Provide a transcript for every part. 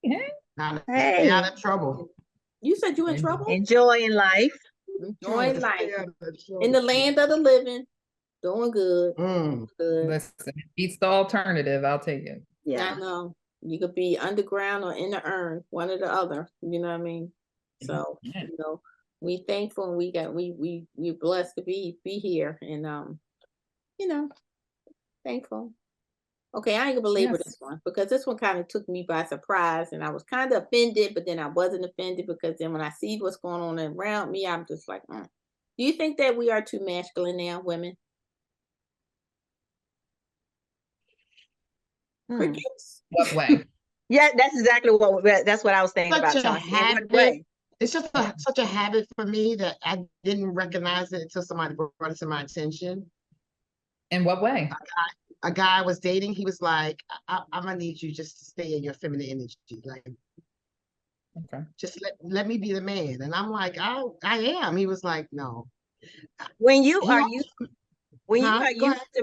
Stay out of trouble. You said you in trouble? Enjoying life. Enjoying life. In The the land of the living. Doing good. Good. Listen, beats the alternative. I'll take it. Yeah. I know. You could be underground or in the urn, one or the other. You know what I mean? So, you know, we thankful and we're blessed to be here and you know, thankful. Okay, I ain't gonna belabor this one because this one kind of took me by surprise and I was kind of offended, but then I wasn't offended because then when I see what's going on around me, I'm just like, Do you think that we are too masculine now, women? Crickets? What way? Yeah, that's exactly that's what I was thinking about. It's just such a habit for me that I didn't recognize it until somebody brought it to my attention. In what way? A guy I was dating, he was like, I'm gonna need you just to stay in your feminine energy. Like, okay, just let me be the man. And I'm like, I am. He was like, no. When you are used to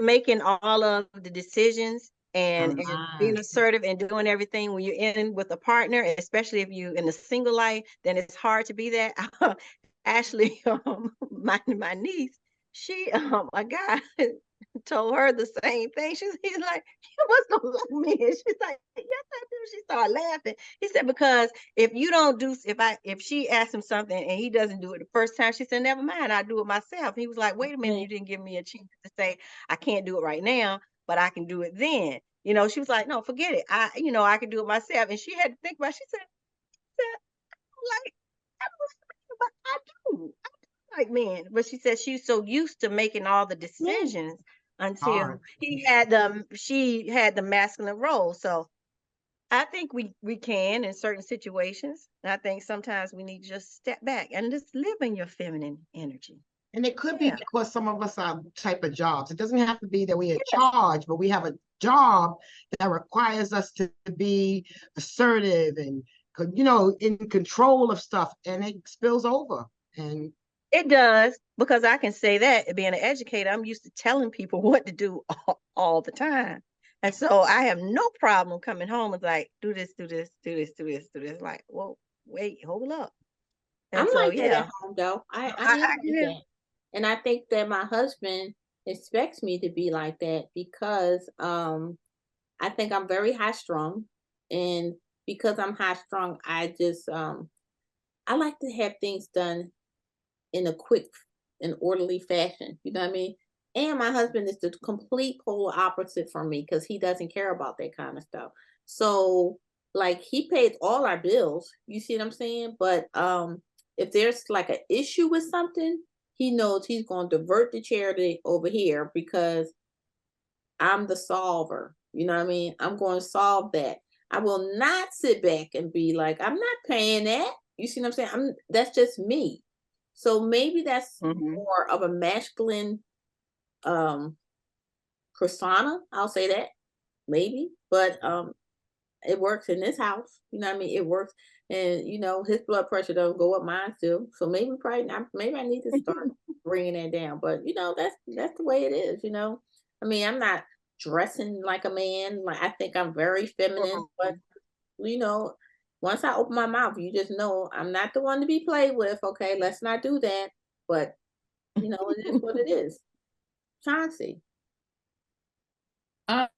making all of the decisions and being assertive and doing everything when you're in with a partner, especially if you're in a single life, then it's hard to be that. Ashley, my niece, she a guy told her the same thing. He's like, you must gonna love me. And she's like, yes, I do. She started laughing. He said, because if you don't do, if she asked him something and he doesn't do it the first time, she said, never mind, I'll do it myself. He was like, wait a minute, you didn't give me a chance to say, I can't do it right now, but I can do it then. You know, she was like, no, forget it. I can do it myself. And she had to think about it. She said, like, but I do like men. But she said she's so used to making all the decisions until she had the masculine role. So I think we can in certain situations. And I think sometimes we need to just step back and just live in your feminine energy. And it could be because some of us are type of jobs. It doesn't have to be that we're in charge, but we have a job that requires us to be assertive and, in control of stuff, and it spills over. And it does, because I can say that being an educator, I'm used to telling people what to do all the time. And so I have no problem coming home and like, do this, do this, do this, do this, do this. Like, well, wait, hold up. And I'm so, like that at home, though. I am like that. And I think that my husband expects me to be like that because I think I'm very high strung. And because I'm high strung, I just I like to have things done in a quick and orderly fashion. You know what I mean? And my husband is the complete polar opposite from me because he doesn't care about that kind of stuff. So like he pays all our bills. You see what I'm saying? But if there's like an issue with something, he knows he's going to divert the charity over here because I'm the solver. You know what I mean? I'm going to solve that. I will not sit back and be like, I'm not paying that. You see what I'm saying? That's just me. So maybe that's more of a masculine persona. I'll say that. Maybe. But it works in this house. You know what I mean? It works. And, his blood pressure doesn't go up, mine still. So maybe I need to start bringing that down. But, that's the way it is, I mean, I'm not dressing like a man. Like I think I'm very feminine. But, once I open my mouth, you just know I'm not the one to be played with. Okay, let's not do that. But, it is what it is. Chauncey. I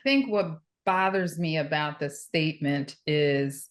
think what bothers me about the statement is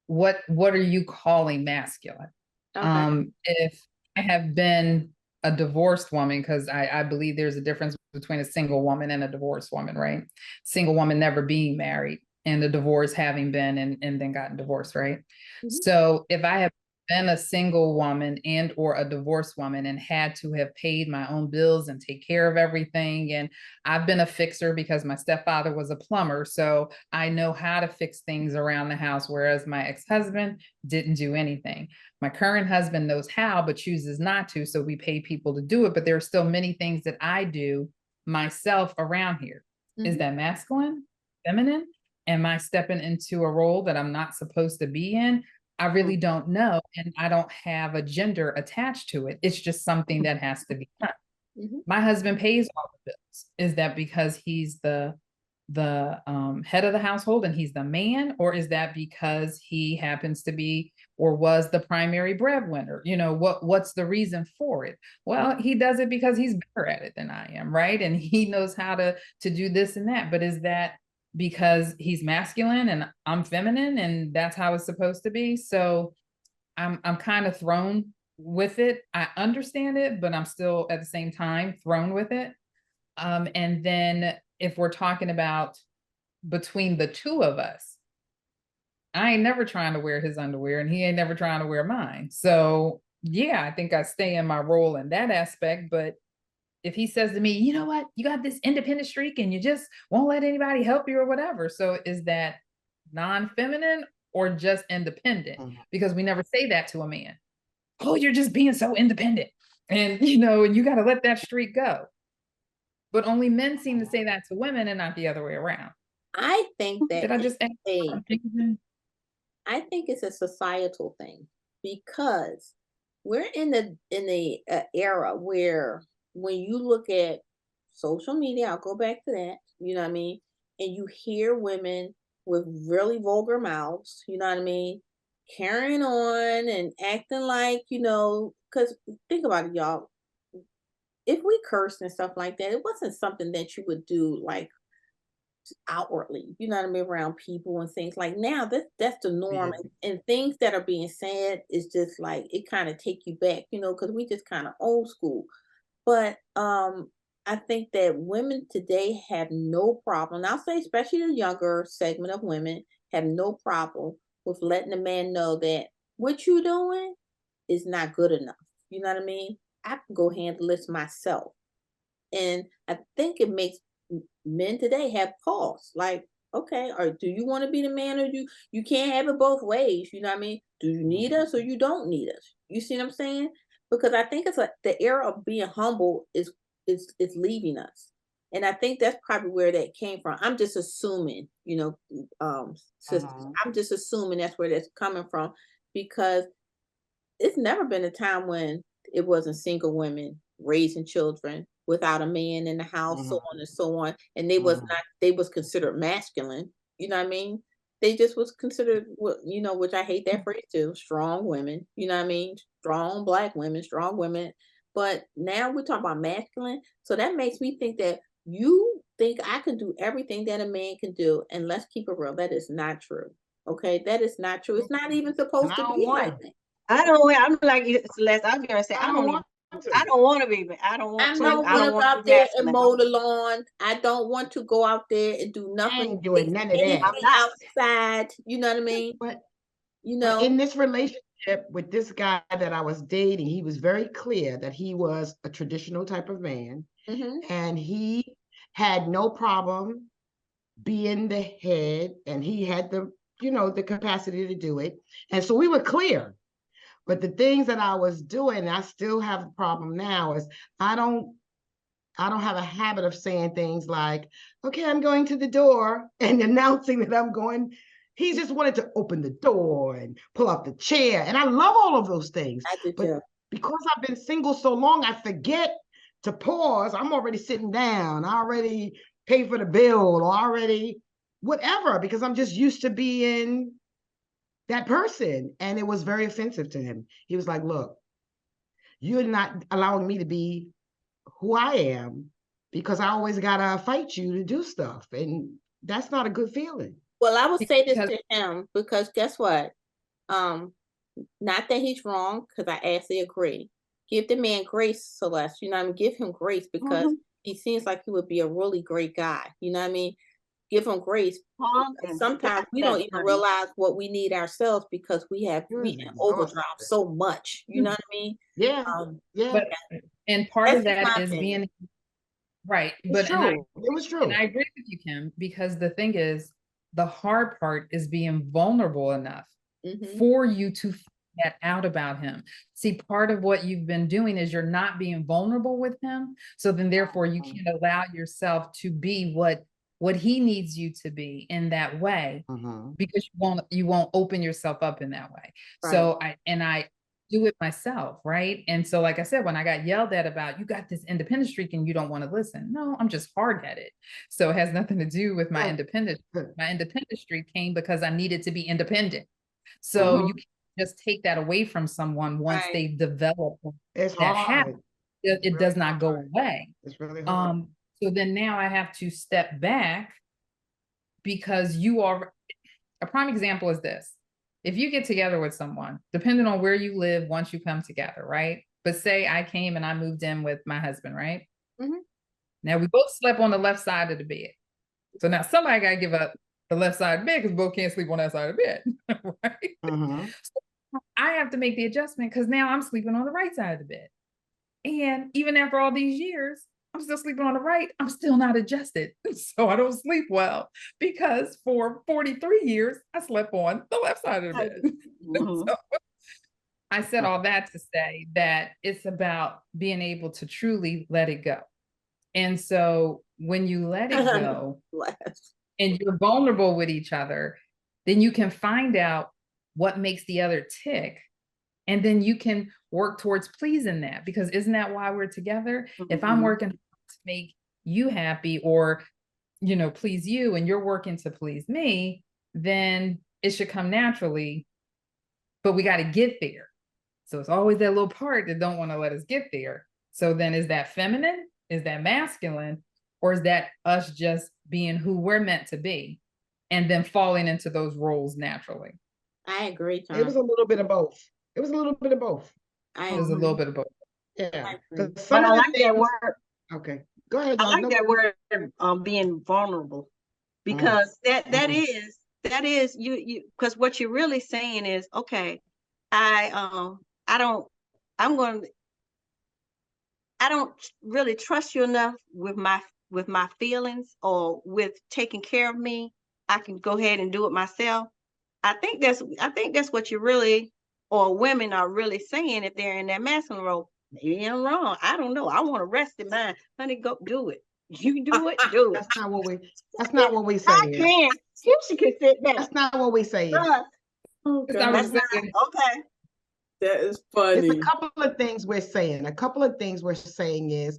what are you calling masculine? Okay. If I have been a divorced woman, because I believe there's a difference between a single woman and a divorced woman, right? Single woman never being married and the divorce having been and then gotten divorced, right? Mm-hmm. So if I have been a single woman and or a divorced woman and had to have paid my own bills and take care of everything, and I've been a fixer because my stepfather was a plumber, so I know how to fix things around the house, whereas my ex-husband didn't do anything. My current husband knows how but chooses not to, so we pay people to do it, but there are still many things that I do myself around here. Mm-hmm. Is that masculine, feminine? Am I stepping into a role that I'm not supposed to be in? I really don't know. And I don't have a gender attached to it. It's just something that has to be done. Mm-hmm. My husband pays all the bills. Is that because he's the head of the household and he's the man, or is that because he happens to be or was the primary breadwinner? You know, what's the reason for it? Well, he does it because he's better at it than I am, right? And he knows how to do this and that. But is that because he's masculine and I'm feminine and that's how it's supposed to be? So I'm kind of thrown with it. I understand it, but I'm still at the same time thrown with it. And then if we're talking about between the two of us, I ain't never trying to wear his underwear and he ain't never trying to wear mine. So yeah, I think I stay in my role in that aspect. But if he says to me, you know what, you got this independent streak and you just won't let anybody help you or whatever. So is that non-feminine or just independent? Because we never say that to a man. Oh, you're just being so independent. And, you know, and you got to let that streak go. But only men seem to say that to women and not the other way around. I think that I think it's a societal thing, because we're in the era where when you look at social media, I'll go back to that, you know what I mean? And you hear women with really vulgar mouths, you know what I mean? Carrying on and acting like, you know, because think about it, y'all. If we cursed and stuff like that, it wasn't something that you would do like outwardly, you know what I mean, around people and things. Like now that's the norm. And things that are being said is just like, it kind of take you back, you know, because we just kind of old school. But I think that women today have no problem, and I'll say especially the younger segment of women have no problem with letting a man know that what you're doing is not good enough. You know what I mean? I can go handle this myself. And I think it makes men today have pause. Like, okay, or do you want to be the man, or you can't have it both ways? You know what I mean? Do you need us or you don't need us? You see what I'm saying? Because I think it's like the era of being humble is leaving us. And I think that's probably where that came from. I'm just assuming, you know, sisters, I'm just assuming that's where that's coming from, because it's never been a time when it wasn't single women raising children without a man in the house, so on and so on. And they was considered masculine. You know what I mean? They just was considered, you know, which I hate that phrase too, strong women. You know what I mean? Strong Black women, strong women. But now we're talking about masculine. So that makes me think that you think I can do everything that a man can do. And let's keep it real. That is not true. Okay? That is not true. It's not even supposed to be like that. I don't. I'm like Celeste. I was gonna say I don't want to be. I don't want to. I don't want to go out there and mow the lawn. I don't want to go out there and do nothing. I ain't doing none of that. Outside. You know what I mean? But you know, in this relationship with this guy that I was dating, he was very clear that he was a traditional type of man, and he had no problem being the head, and he had the, you know, the capacity to do it. And so we were clear. But the things that I was doing, I still have a problem now, is I don't have a habit of saying things like, okay, I'm going to the door, and announcing that I'm going. He just wanted to open the door and pull out the chair. And I love all of those things. I do but too. Because I've been single so long, I forget to pause. I'm already sitting down. I already pay for the bill, or already whatever, because I'm just used to being that person. And it was very offensive to him. He was like, look, you're not allowing me to be who I am, because I always gotta fight you to do stuff. And that's not a good feeling. Well, I would say this to him, because guess what? Not that he's wrong, because I actually agree. Give the man grace, Celeste. You know what I mean? Give him grace, because he seems like he would be a really great guy. You know what I mean? Give him grace. Sometimes we don't even realize what we need ourselves, because we overdrive so much. You know what I mean? Yeah. But, and part of that is being right. But it was true. And I agree with you, Kim, because the thing is, the hard part is being vulnerable enough for you to find that out about him. See, part of what you've been doing is you're not being vulnerable with him. So then therefore you can't allow yourself to be what he needs you to be in that way, because you won't open yourself up in that way. Right. So I do it myself, right? And so, like I said, when I got yelled at about, you got this independent streak and you don't want to listen. No, I'm just hard-headed. So it has nothing to do with my independence. My independent streak came because I needed to be independent. So you can't just take that away from someone once they develop that habit. It does not go away. It's really hard. So then now I have to step back, because you are, a prime example is this. If you get together with someone, depending on where you live, once you come together, right? But say I came and I moved in with my husband, right? Now we both slept on the left side of the bed. So now somebody got to give up the left side of the bed because both can't sleep on that side of the bed, right? So I have to make the adjustment because now I'm sleeping on the right side of the bed. And even after all these years, I'm still sleeping on the right. I'm still not adjusted. So I don't sleep well because for 43 years, I slept on the left side of the bed. So I said all that to say that it's about being able to truly let it go. And so when you let it go and you're vulnerable with each other, then you can find out what makes the other tick. And then you can work towards pleasing that, because isn't that why we're together? If I'm working to make you happy or, you know, please you, and you're working to please me, then it should come naturally, but we got to get there. So it's always that little part that don't want to let us get there. So then is that feminine? Is that masculine? Or is that us just being who we're meant to be and then falling into those roles naturally? I agree, Tom. It was a little bit of both. It was a little bit of both. It was a little bit of both. Yeah. But I like that word. Okay. Go ahead. I like that word, being vulnerable, because that is you because what you're really saying is, okay, I don't really trust you enough with my feelings or with taking care of me. I can go ahead and do it myself. I think that's what you really, or women are really saying if they're in that masculine role. Maybe I'm wrong. I don't know. I want to rest in mine. Honey, go do it. You do it, do it. That's not what we say. I can't. She can sit back. That's not what we say. Okay. That is funny. It's a couple of things we're saying. A couple of things we're saying is,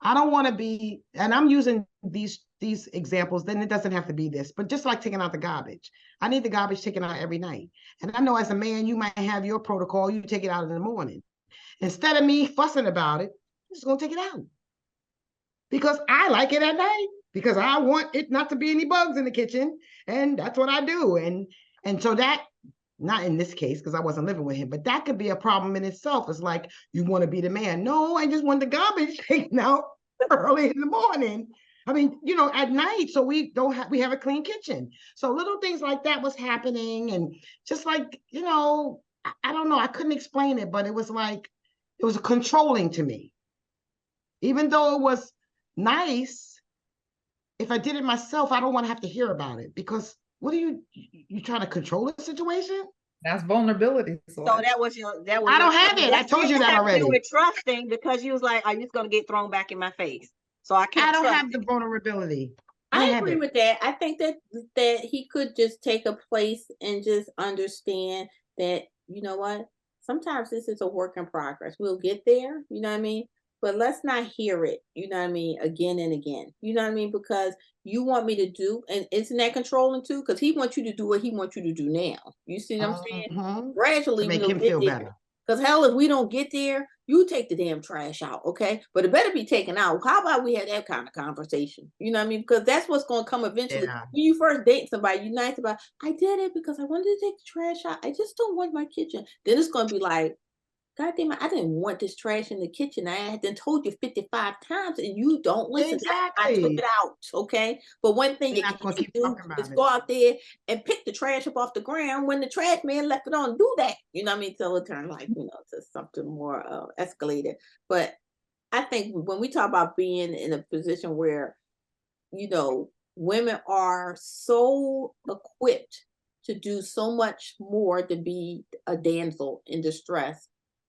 I don't want to be, and I'm using these examples, then it doesn't have to be this, but just like taking out the garbage. I need the garbage taken out every night. And I know as a man, you might have your protocol, you take it out in the morning. Instead of me fussing about it, I'm just going to take it out. Because I like it at night, because I want it not to be any bugs in the kitchen. And that's what I do. And so that, not in this case, because I wasn't living with him, but that could be a problem in itself. It's like, you want to be the man. No, I just want the garbage taken out early in the morning. I mean, you know, at night, so we have a clean kitchen. So little things like that was happening. And just like, you know, I don't know, I couldn't explain it, but it was like, it was controlling to me. Even though it was nice, if I did it myself, I don't want to have to hear about it, because what are you trying to control the situation? That's vulnerability. So that was I don't have it. I told you that already. You were trusting because you was like, are you just going to get thrown back in my face? So I can't. I don't have the vulnerability. I agree with that. I think that he could just take a place and just understand that, you know what, sometimes this is a work in progress. We'll get there, you know what I mean? But let's not hear it, you know what I mean, again and again. You know what I mean? Because you want me to do, and isn't that controlling too? Because he wants you to do what he wants you to do now. You see what I'm saying? Gradually, to make him feel better. Because hell, if we don't get there, you take the damn trash out, okay? But it better be taken out. How about we have that kind of conversation? You know what I mean? Because that's what's going to come eventually. Yeah. When you first date somebody, you're nice about, I did it because I wanted to take the trash out. I just don't want my kitchen. Then it's going to be like, God damn it, I didn't want this trash in the kitchen. I had then told you 55 times and you don't listen. Exactly. I took it out, okay? But one thing you can't do is go out there and pick the trash up off the ground when the trash man left it on. Do that. You know what I mean? So it turned like, you know, to something more escalated. But I think when we talk about being in a position where, you know, women are so equipped to do so much more to be a damsel in distress,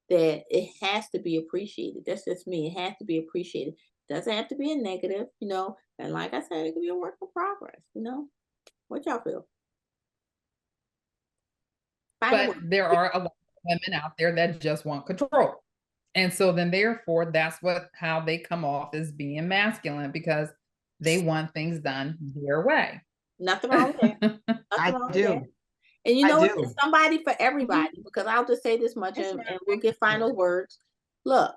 that it has to be appreciated. That's just me. It has to be appreciated. Doesn't have to be a negative, you know. And like I said, it can be a work in progress, you know. What y'all feel? But there are a lot of women out there that just want control. And so then therefore that's how they come off as being masculine, because they want things done their way. Nothing wrong with that. I do. And you know what? There's somebody for everybody, because I'll just say this much and we'll get final words. Look,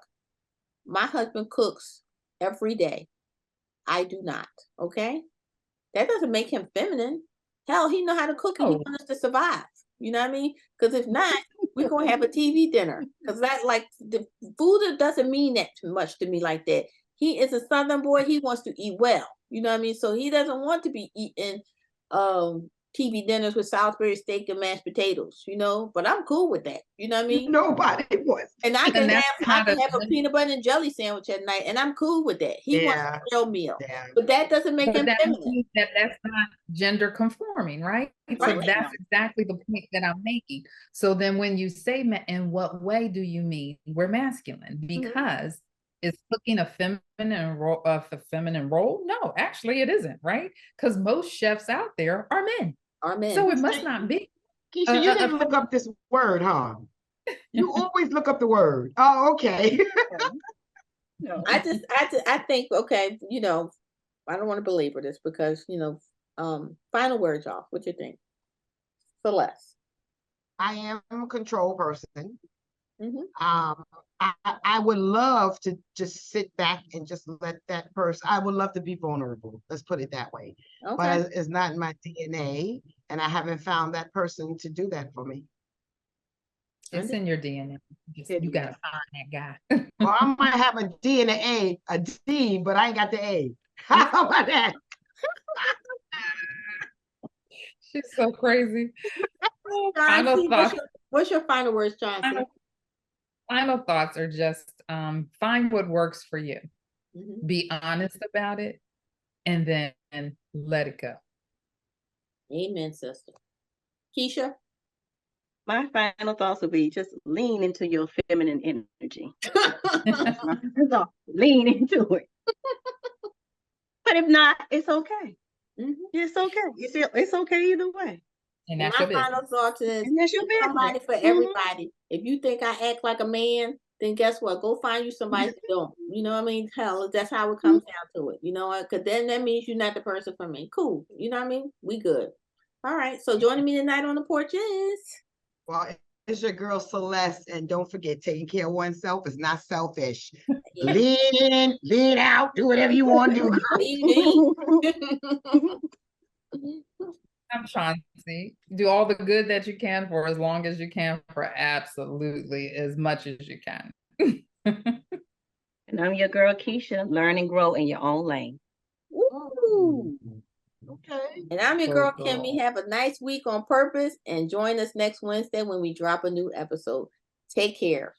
my husband cooks every day. I do not. Okay. That doesn't make him feminine. Hell, he know how to cook and he wants us to survive. You know what I mean? Because if not, we're going to have a TV dinner. Because that, like, the food doesn't mean that too much to me like that. He is a Southern boy. He wants to eat well. You know what I mean? So he doesn't want to be eating TV dinners with Salisbury steak and mashed potatoes, you know, but I'm cool with that. You know what I mean? Nobody was. And I can have a peanut butter and jelly sandwich at night, and I'm cool with that. He wants a real meal. But that doesn't make him feminine. That's not gender conforming, right? So that's exactly the point that I'm making. So then when you say, in what way do you mean we're masculine? Because is cooking a feminine role? No, actually it isn't, right? Because most chefs out there are men. So it must not be. Keisha, you didn't look up this word, huh? You always look up the word. Oh, okay. No. I think, okay, you know, I don't want to belabor this because, you know, final words, y'all. What you think? Celeste. I am a control person. I would love to just sit back and just let that person, I would love to be vulnerable. Let's put it that way. But it's not in my DNA, and I haven't found that person to do that for me. It's in your DNA. You gotta find that guy. Well, I might have a D and a D, but I ain't got the A. How about that? She's so crazy. What's your final words, Chauncey? Final thoughts are just find what works for you. Be honest about it, and then let it go. Amen, sister. Keisha? My final thoughts would be just lean into your feminine energy. Lean into it. But if not, it's okay. It's okay. It's okay either way. And my final thought is somebody for everybody. If you think I act like a man, then guess what? Go find you somebody that don't. You know what I mean? Hell, that's how it comes down to it. You know what? Because then that means you're not the person for me. Cool. You know what I mean? We good. All right. So joining me tonight on the porch is... Well, it's your girl Celeste, and don't forget, taking care of oneself is not selfish. Lean in, lean out, do whatever you want to do. I'm Chauncey. Do all the good that you can for as long as you can for absolutely as much as you can. And I'm your girl Keisha. Learn and grow in your own lane. Woo! Okay. And I'm your girl Kimmy. Have a nice week on purpose, and join us next Wednesday when we drop a new episode. Take care.